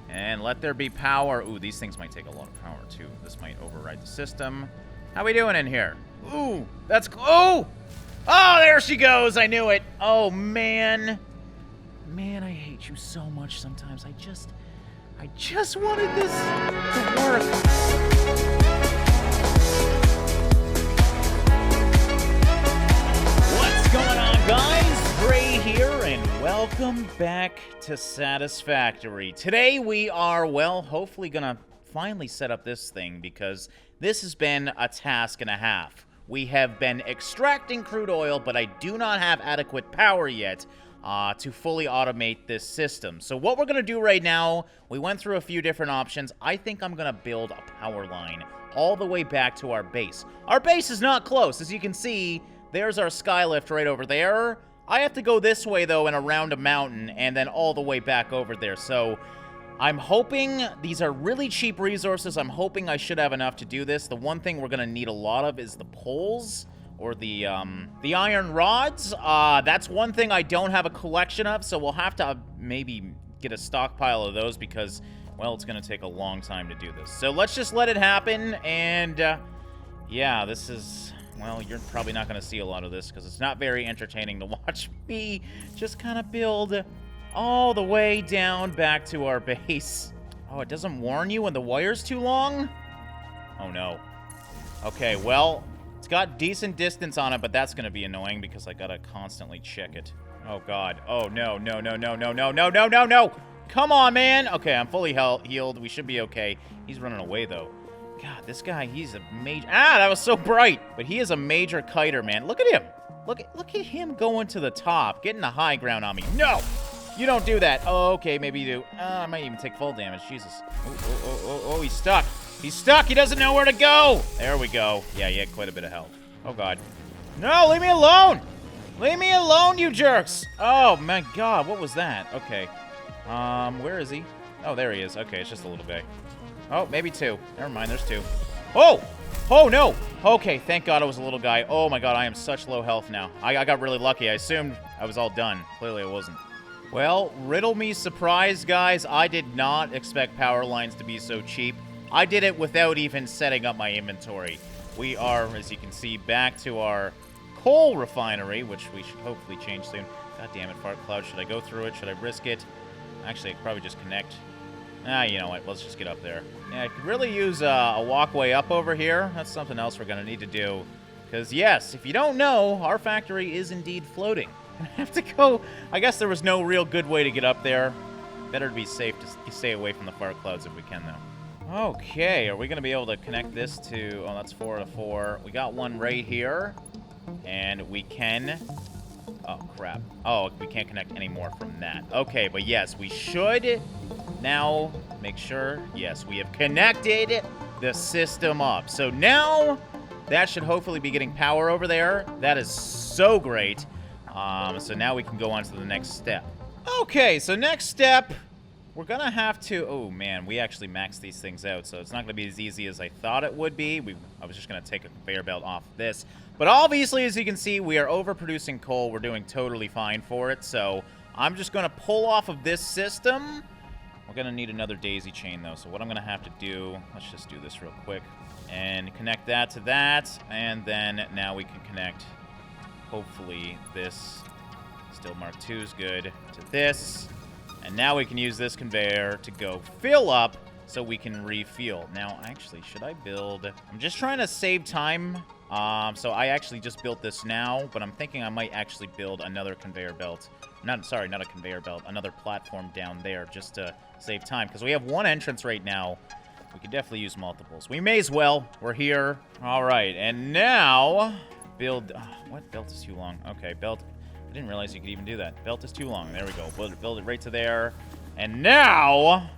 And let there be power. Ooh, these things might take a lot of power, too. This might override the system. How we doing in here? Ooh, that's... Oh! Oh, there she goes. I knew it. Oh, man. Man, I hate you so much sometimes. I just wanted this to work. What's going on, guys? Drae here, and welcome back to Satisfactory. Today we are, well, hopefully gonna finally set up this thing, because this has been a task and a half. We have been extracting crude oil, but I do not have adequate power yet to fully automate this system. So what we're gonna do right now, we went through a few different options. I think I'm gonna build a power line all the way back to our base. Our base is not close. As you can see, there's our skylift right over there. I have to go this way, though, and around a mountain, and then all the way back over there. So I'm hoping these are really cheap resources. I'm hoping I should have enough to do this. The one thing we're going to need a lot of is the poles, or the iron rods. That's one thing I don't have a collection of, so we'll have to maybe get a stockpile of those because, well, it's going to take a long time to do this. So let's just let it happen, and yeah, this is... Well, you're probably not going to see a lot of this because it's not very entertaining to watch me just kind of build all the way down back to our base. Oh, it doesn't warn you when the wire's too long? Oh, no. Okay, well, it's got decent distance on it, but that's going to be annoying because I got to constantly check it. Oh, God. Oh, no, no, no, no, no, no, no, no, no, no. Come on, man. Okay, I'm fully healed. We should be okay. He's running away, though. God, this guy, he's a major... Ah, that was so bright. But he is a major kiter, man. Look at him. Look at him going to the top, getting the high ground on me. No! You don't do that. Oh, okay, maybe you do. I might even take full damage. Jesus. Oh, he's stuck. He's stuck. He doesn't know where to go. There we go. Yeah, he had quite a bit of health. Oh, God. No, leave me alone. Leave me alone, you jerks. Oh, my God. What was that? Okay. Where is he? Oh, there he is. Okay, it's just a little guy. Oh, maybe two. Never mind, there's two. Oh! Oh, no! Okay, thank God it was a little guy. Oh, my God, I am such low health now. I got really lucky. I assumed I was all done. Clearly, I wasn't. Well, riddle me surprise, guys. I did not expect power lines to be so cheap. I did it without even setting up my inventory. We are, as you can see, back to our coal refinery, which we should hopefully change soon. God damn it, fart cloud. Should I go through it? Should I risk it? Actually, I could probably just connect. You know what? Let's just get up there. Yeah, I could really use a walkway up over here. That's something else we're going to need to do. Because, yes, if you don't know, our factory is indeed floating. I have to go... I guess there was no real good way to get up there. Better to be safe to stay away from the fart clouds if we can, though. Okay, are we going to be able to connect this to... Oh, that's 4 to 4. We got one right here. And we can... Oh, crap. Oh, we can't connect any more from that. Okay, but yes, we should now make sure, yes, we have connected the system up. So now that should hopefully be getting power over there. That is so great. So now we can go on to the next step. Okay, so next step, we're going to have to... Oh, man, we actually maxed these things out, so it's not going to be as easy as I thought it would be. I was just going to take a conveyor belt off this. But obviously, as you can see, we are overproducing coal. We're doing totally fine for it, so I'm just going to pull off of this system. We're going to need another daisy chain, though, so what I'm going to have to do... Let's just do this real quick. And connect that to that, and then now we can connect, hopefully, this... Still Mark II is good, to this. And now we can use this conveyor to go fill up so we can refuel. Now, actually, should I build... I'm just trying to save time. So I actually just built this now, but I'm thinking I might actually build another conveyor belt. Sorry, not a conveyor belt. Another platform down there just to save time. Because we have one entrance right now. We could definitely use multiples. We may as well. We're here. All right, and now... Build... what? Belt is too long. Okay, belt... I didn't realize you could even do that. Belt is too long. There we go. Build it right to there. And now,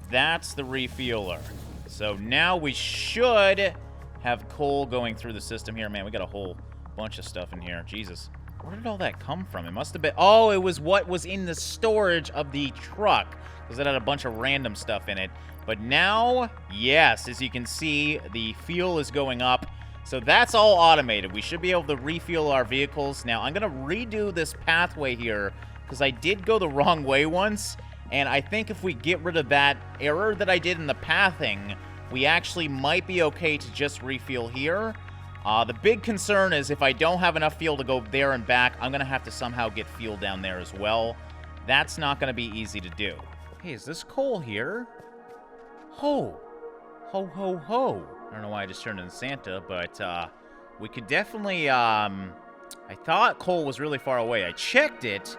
that's the refueler. So now we should have coal going through the system here. Man, we got a whole bunch of stuff in here. Jesus. Where did all that come from? It must have been... Oh, it was what was in the storage of the truck. Because it had a bunch of random stuff in it. But now, yes, as you can see, the fuel is going up. So that's all automated. We should be able to refuel our vehicles. Now, I'm going to redo this pathway here because I did go the wrong way once. And I think if we get rid of that error that I did in the pathing, we actually might be okay to just refuel here. The big concern is if I don't have enough fuel to go there and back, I'm going to have to somehow get fuel down there as well. That's not going to be easy to do. Hey, is this coal here? Ho! Ho, ho, ho. I don't know why I just turned into Santa, but we could definitely... I thought coal was really far away. I checked it,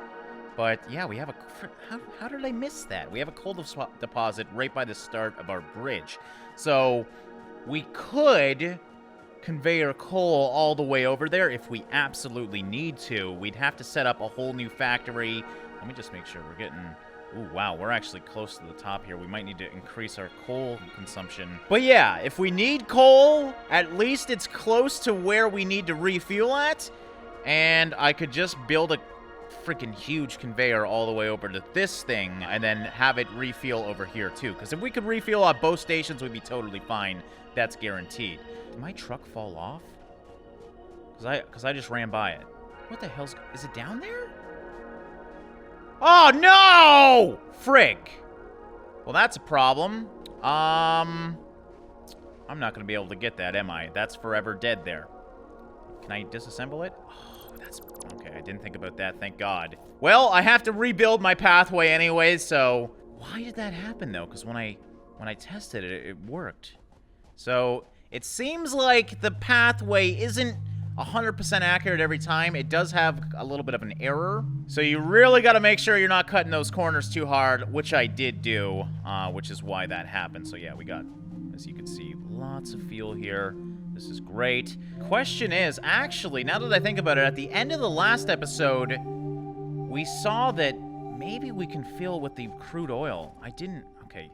but yeah, we have a... How did I miss that? We have a coal deposit right by the start of our bridge. So we could conveyor coal all the way over there if we absolutely need to. We'd have to set up a whole new factory. Let me just make sure we're getting... Ooh, wow, we're actually close to the top here. We might need to increase our coal consumption. But yeah, if we need coal, at least it's close to where we need to refuel at. And I could just build a freaking huge conveyor all the way over to this thing and then have it refuel over here too. Because if we could refuel at both stations, we'd be totally fine. That's guaranteed. Did my truck fall off? Because I just ran by it. What the hell's... Is it down there? Oh, no! Frig. Well, that's a problem. I'm not going to be able to get that, am I? That's forever dead there. Can I disassemble it? Oh, that's... Okay, I didn't think about that, thank God. Well, I have to rebuild my pathway anyways, so... Why did that happen, though? Because when I tested it, it worked. So, it seems like the pathway isn't 100% accurate every time. It does have a little bit of an error. So you really got to make sure you're not cutting those corners too hard, which I did do, which is why that happened. So yeah, we got, as you can see, lots of fuel here. This is great. Question is, actually, now that I think about it, at the end of the last episode, we saw that maybe we can fill with the crude oil. I didn't... Okay,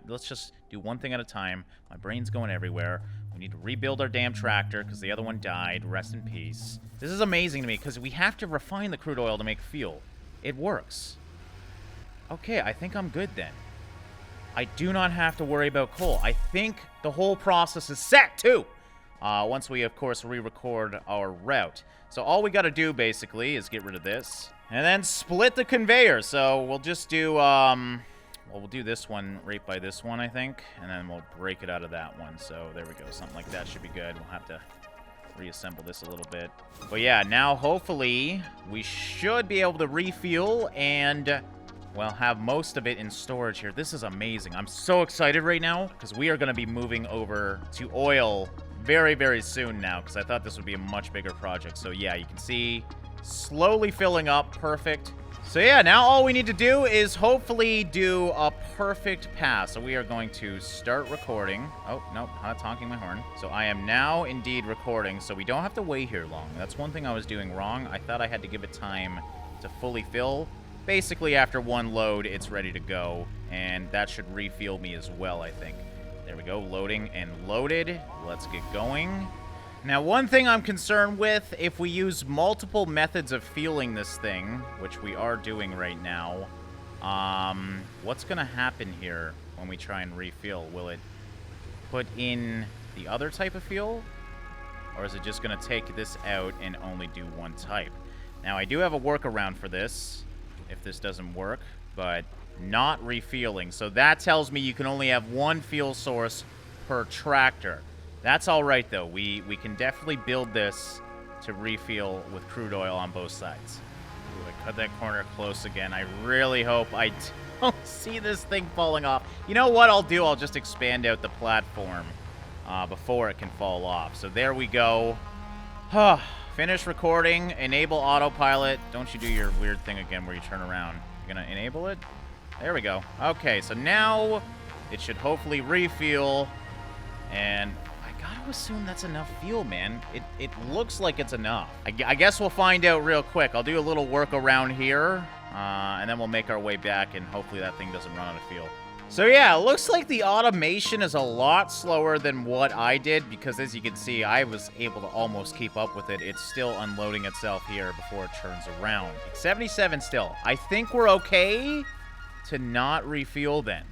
let's just do one thing at a time. My brain's going everywhere. We need to rebuild our damn tractor because the other one died. Rest in peace. This is amazing to me because we have to refine the crude oil to make fuel. It works. Okay, I think I'm good then. I do not have to worry about coal. I think the whole process is set too. Once we, of course, re-record our route. So all we got to do basically is get rid of this and then split the conveyor. So we'll just do... Well, we'll do this one right by this one, I think, and then we'll break it out of that one. So there we go. Something like that should be good. We'll have to reassemble this a little bit. But yeah, now hopefully we should be able to refuel and, well, have most of it in storage here. This is amazing. I'm so excited right now because we are going to be moving over to oil very, very soon now because I thought this would be a much bigger project. So yeah, you can see slowly filling up. Perfect. So yeah, now all we need to do is hopefully do a perfect pass. So we are going to start recording. Oh, nope, not honking my horn. So I am now indeed recording, so we don't have to wait here long. That's one thing I was doing wrong. I thought I had to give it time to fully fill. Basically, after one load, it's ready to go, and that should refuel me as well, I think. There we go, loading and loaded. Let's get going. Now, one thing I'm concerned with, if we use multiple methods of fueling this thing, which we are doing right now, what's going to happen here when we try and refuel? Will it put in the other type of fuel? Or is it just going to take this out and only do one type? Now, I do have a workaround for this, if this doesn't work, but not refueling. So that tells me you can only have one fuel source per tractor. That's all right, though. We can definitely build this to refuel with crude oil on both sides. Ooh, I cut that corner close again. I really hope I don't see this thing falling off. You know what I'll do? I'll just expand out the platform before it can fall off. So there we go. Finish recording. Enable autopilot. Don't you do your weird thing again where you turn around. You're going to enable it? There we go. Okay, so now it should hopefully refuel. And... I assume that's enough fuel, man. It looks like it's enough. I guess we'll find out real quick. I'll do a little work around here, and then we'll make our way back, and hopefully that thing doesn't run out of fuel. So yeah, it looks like the automation is a lot slower than what I did, because as you can see, I was able to almost keep up with it. It's still unloading itself here before it turns around. It's 77 still. I think we're okay to not refuel then.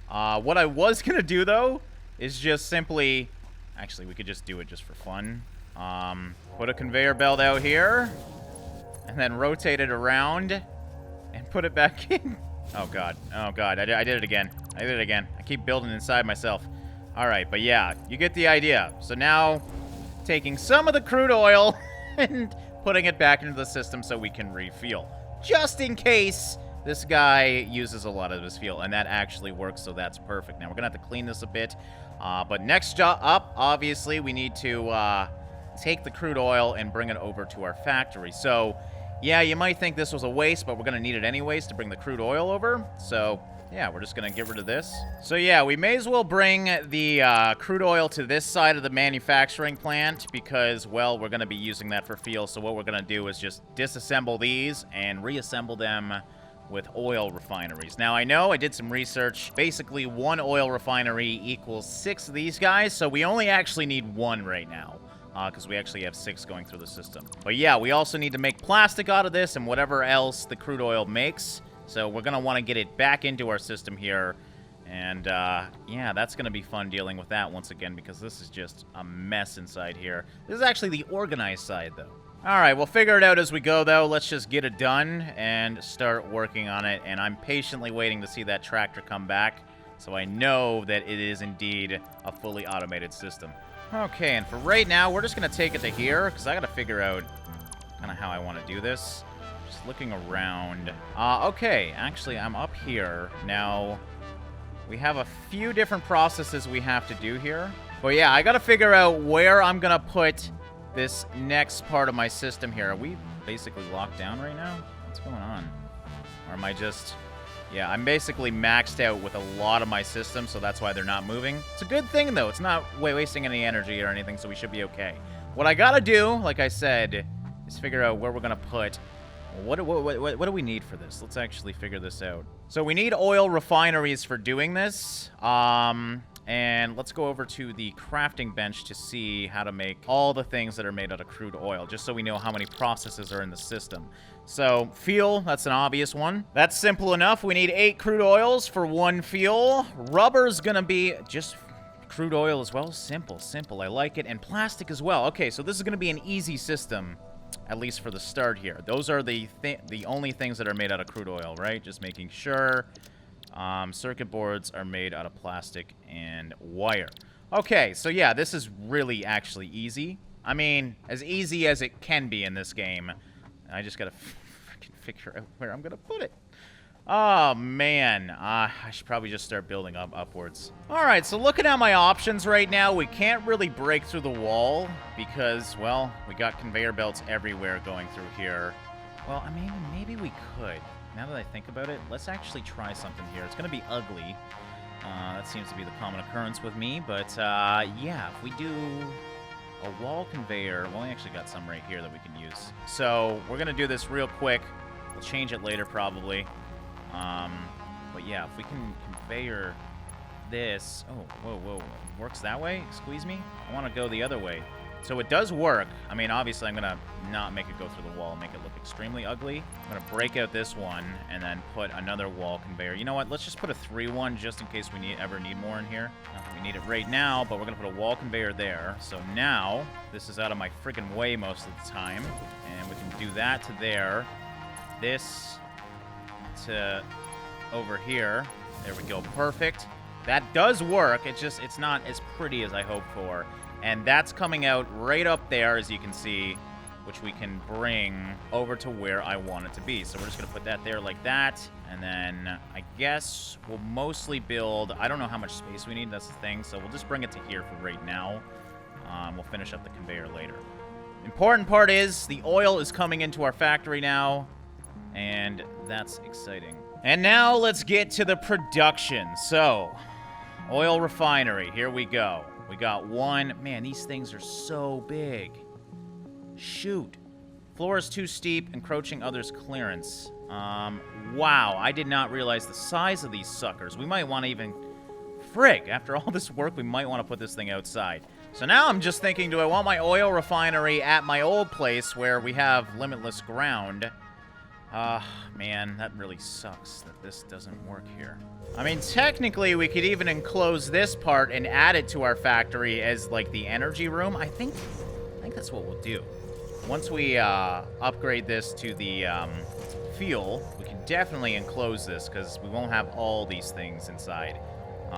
What I was going to do, though, is just simply... Actually, we could just do it just for fun. Put a conveyor belt out here, and then rotate it around, and put it back in. Oh, God. Oh, God. I did it again. I did it again. I keep building inside myself. All right, but yeah, you get the idea. So now, taking some of the crude oil and putting it back into the system so we can refuel. Just in case this guy uses a lot of his fuel, and that actually works, so that's perfect. Now, we're going to have to clean this a bit. But next job up, obviously, we need to take the crude oil and bring it over to our factory. So, yeah, you might think this was a waste, but we're going to need it anyways to bring the crude oil over. So, yeah, we're just going to get rid of this. So, yeah, we may as well bring the crude oil to this side of the manufacturing plant because, well, we're going to be using that for fuel. So what we're going to do is just disassemble these and reassemble them with oil refineries. Now, I know I did some research. Basically, one oil refinery equals 6 of these guys, so we only actually need 1 right now. Because we actually have 6 going through the system. But yeah, we also need to make plastic out of this and whatever else the crude oil makes. So we're going to want to get it back into our system here. And yeah, that's going to be fun dealing with that once again because this is just a mess inside here. This is actually the organized side, though. All right, we'll figure it out as we go, though. Let's just get it done and start working on it. And I'm patiently waiting to see that tractor come back so I know that it is indeed a fully automated system. Okay, and for right now, we're just going to take it to here, because I got to figure out kind of how I want to do this. Just looking around. Okay, actually, I'm up here. Now, we have a few different processes we have to do here. But yeah, I got to figure out where I'm going to put this next part of my system here. Are we basically locked down right now? What's going on? Or am I just... Yeah, I'm basically maxed out with a lot of my systems, so that's why they're not moving. It's a good thing, though. It's not wasting any energy or anything, so we should be okay. What I gotta do, like I said, is figure out where we're gonna put... What do we need for this? Let's actually figure this out. So we need oil refineries for doing this. And let's go over to the crafting bench to see how to make all the things that are made out of crude oil, just so we know how many processes are in the system. So, fuel, that's an obvious one. That's simple enough. We need 8 crude oils for 1 fuel. Rubber's gonna be just crude oil as well. Simple, simple. I like it. And plastic as well. Okay, so this is gonna be an easy system, at least for the start here. Those are the only things that are made out of crude oil, right? Just making sure. Circuit boards are made out of plastic and wire. Okay, so yeah, this is really actually easy. I mean, as easy as it can be in this game. I just gotta freaking figure out where I'm gonna put it. Oh, man. I should probably just start building up upwards. Alright, so looking at my options right now, we can't really break through the wall because, well, we got conveyor belts everywhere going through here. Well, I mean, maybe we could. Now that I think about it, let's actually try something here. It's gonna be ugly. That seems to be the common occurrence with me, but, yeah, if we do a wall conveyor... Well, we actually got some right here that we can use. So, we're gonna do this real quick. We'll change it later, probably. But yeah, if we can conveyor this... Oh, whoa. It works that way? Squeeze me? I want to go the other way. So it does work. I mean, obviously, I'm going to not make it go through the wall and make it look extremely ugly. I'm going to break out this one and then put another wall conveyor. You know what? Let's just put a 3-1 just in case we ever need more in here. Not that we need it right now, but we're going to put a wall conveyor there. So now, this is out of my freaking way most of the time. And we can do that to there. This to over here. There we go. Perfect. That does work. It's not as pretty as I hoped for. And that's coming out right up there, as you can see, which we can bring over to where I want it to be. So we're just going to put that there like that. And then I guess we'll mostly build... I don't know how much space we need. That's the thing. So we'll just bring it to here for right now. We'll finish up the conveyor later. Important part is the oil is coming into our factory now. And that's exciting. And now let's get to the production. So, oil refinery. Here we go. We got one. Man, these things are so big. Shoot. Floor is too steep, encroaching others' clearance. Wow. I did not realize the size of these suckers. We might want to even... Frig. After all this work, we might want to put this thing outside. So now I'm just thinking, do I want my oil refinery at my old place where we have limitless ground? Man, that really sucks that this doesn't work here. I mean, technically, we could even enclose this part and add it to our factory as, like, the energy room. I think that's what we'll do. once we upgrade this to the fuel, we can definitely enclose this because we won't have all these things inside.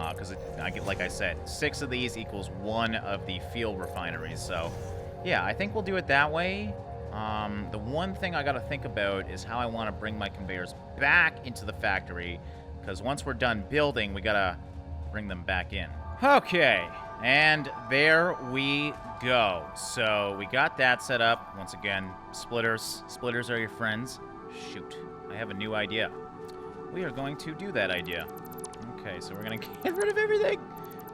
Because, like I said, 6 of these equals 1 of the fuel refineries. So, yeah, I think we'll do it that way. The one thing I got to think about is how I want to bring my conveyors back into the factory. Because once we're done building, we got to bring them back in. Okay, and there we go. So we got that set up. Once again, splitters. Splitters are your friends. Shoot, I have a new idea. We are going to do that idea. Okay, so we're going to get rid of everything.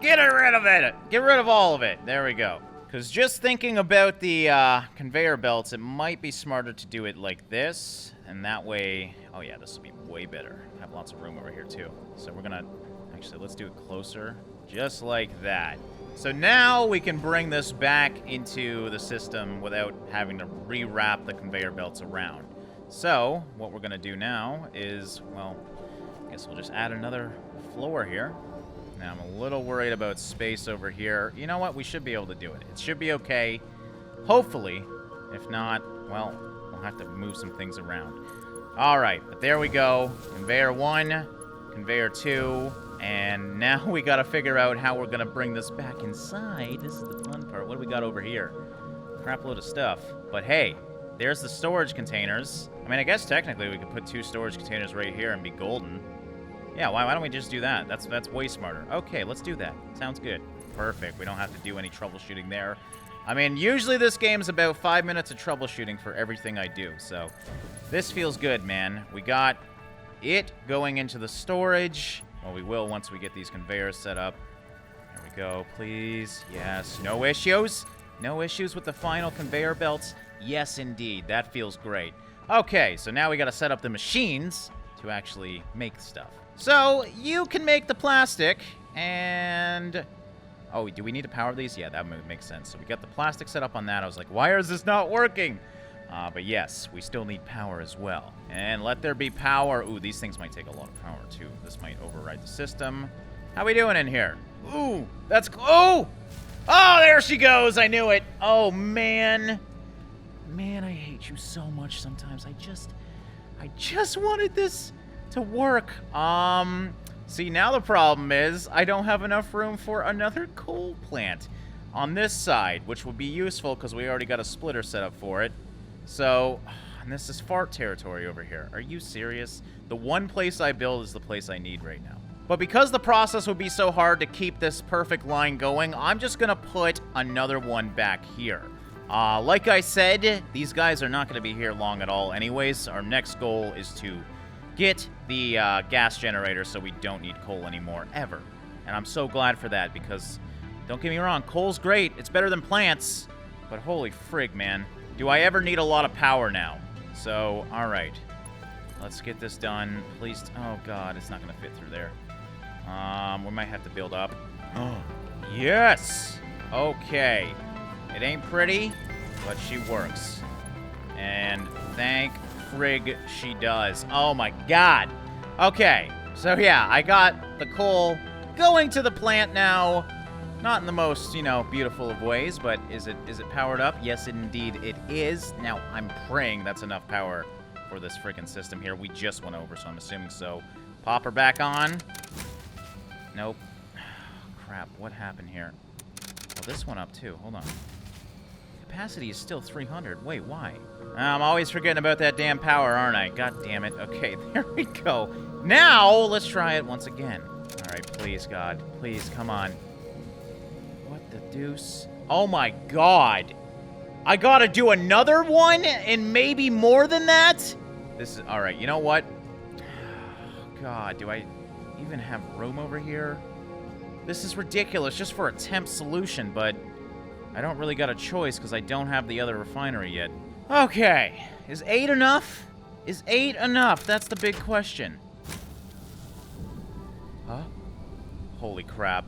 Get rid of it. Get rid of all of it. There we go. Because just thinking about the conveyor belts, it might be smarter to do it like this. And that way... Oh, yeah, this will be way better. I have lots of room over here, too. So we're going to... Actually, let's do it closer. Just like that. So now we can bring this back into the system without having to rewrap the conveyor belts around. So what we're going to do now is, well, I guess we'll just add another floor here. Now, I'm a little worried about space over here. You know what? We should be able to do it. It should be okay. Hopefully. If not, well, we'll have to move some things around. All right, but there we go. Conveyor 1, conveyor 2, and now we got to figure out how we're going to bring this back inside. This is the fun part. What do we got over here? Crap load of stuff. But hey, there's the storage containers. I mean, I guess technically we could put 2 storage containers right here and be golden. Yeah, why don't we just do that? That's way smarter. Okay, let's do that. Sounds good. Perfect. We don't have to do any troubleshooting there. I mean, usually this game's about 5 minutes of troubleshooting for everything I do, so this feels good, man. We got it going into the storage. Well, we will once we get these conveyors set up. There we go, please. Yes, no issues. No issues with the final conveyor belts. Yes, indeed. That feels great. Okay, so now we got to set up the machines to actually make stuff. So, you can make the plastic, and... Oh, do we need to power these? Yeah, that makes sense. So we got the plastic set up on that. I was like, why is this not working? But yes, we still need power as well. And let there be power. Ooh, these things might take a lot of power, too. This might override the system. How we doing in here? Ooh, that's... Oh! Oh, there she goes! I knew it! Oh, man. Man, I hate you so much sometimes. I just wanted this to work. See, now the problem is I don't have enough room for another coal plant on this side, which would be useful because we already got a splitter set up for it. So, and this is fart territory over here. Are you serious? The one place I build is the place I need right now. But because the process would be so hard to keep this perfect line going, I'm just going to put another one back here. Like I said, these guys are not going to be here long at all anyways. Our next goal is to get the gas generator so we don't need coal anymore, ever. And I'm so glad for that because, don't get me wrong, coal's great. It's better than plants. But holy frig, man. Do I ever need a lot of power now? So, alright. Let's get this done. Please. Oh, God. It's not going to fit through there. We might have to build up. Oh, yes! Okay. It ain't pretty, but she works. And thank frig she does. Oh my god. Okay, so yeah, I got the coal going to the plant now. Not in the most, you know, beautiful of ways, but is it powered up? Yes, indeed it is. Now, I'm praying that's enough power for this freaking system here. We just went over, so I'm assuming so. Pop her back on. Nope. Crap, what happened here? Oh, this one up too. Hold on. Capacity is still 300. Wait, why? I'm always forgetting about that damn power, aren't I? God damn it. Okay, there we go. Now, let's try it once again. All right, please, God. Please, come on. What the deuce? Oh, my God. I gotta do another one and maybe more than that? This is... All right, you know what? God, do I even have room over here? This is ridiculous just for a temp solution, but... I don't really got a choice because I don't have the other refinery yet. Okay. Is 8 enough? Is 8 enough? That's the big question. Huh? Holy crap.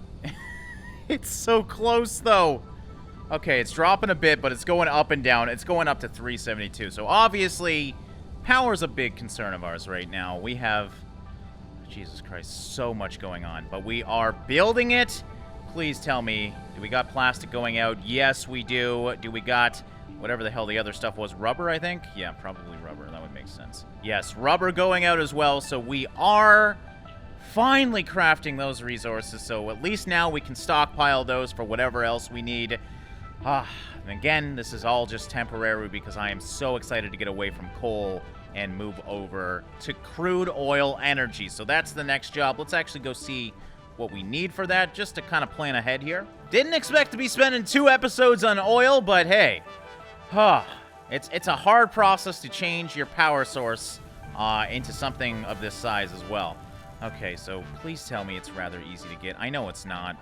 It's so close, though. Okay, it's dropping a bit, but it's going up and down. It's going up to 372. So, obviously, power's a big concern of ours right now. We have... Jesus Christ, so much going on. But we are building it. Please tell me, do we got plastic going out? Yes, we do. Do we got whatever the hell the other stuff was. Rubber, I think? Yeah, probably rubber. That would make sense. Yes, rubber going out as well, so we are finally crafting those resources, so at least now we can stockpile those for whatever else we need. And again, this is all just temporary because I am so excited to get away from coal and move over to crude oil energy. So that's the next job. Let's actually go see what we need for that, just to kind of plan ahead here. Didn't expect to be spending 2 episodes on oil, but hey, it's a hard process to change your power source into something of this size as well. Okay, so please tell me it's rather easy to get. I know it's not.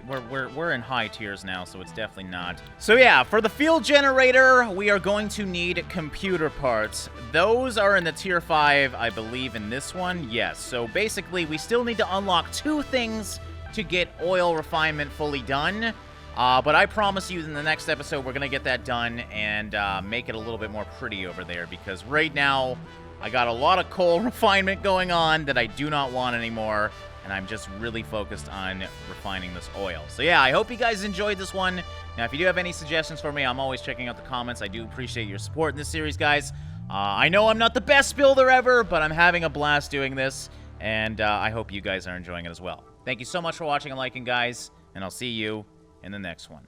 We're in high tiers now, so it's definitely not. So yeah, for the fuel generator, we are going to need computer parts. Those are in the tier 5, I believe, in this one. Yes, so basically, we still need to unlock 2 things to get oil refinement fully done. But I promise you in the next episode, we're going to get that done and make it a little bit more pretty over there, because right now, I got a lot of coal refinement going on that I do not want anymore, and I'm just really focused on refining this oil. So yeah, I hope you guys enjoyed this one. Now, if you do have any suggestions for me, I'm always checking out the comments. I do appreciate your support in this series, guys. I know I'm not the best builder ever, but I'm having a blast doing this, and I hope you guys are enjoying it as well. Thank you so much for watching and liking, guys, and I'll see you in the next one.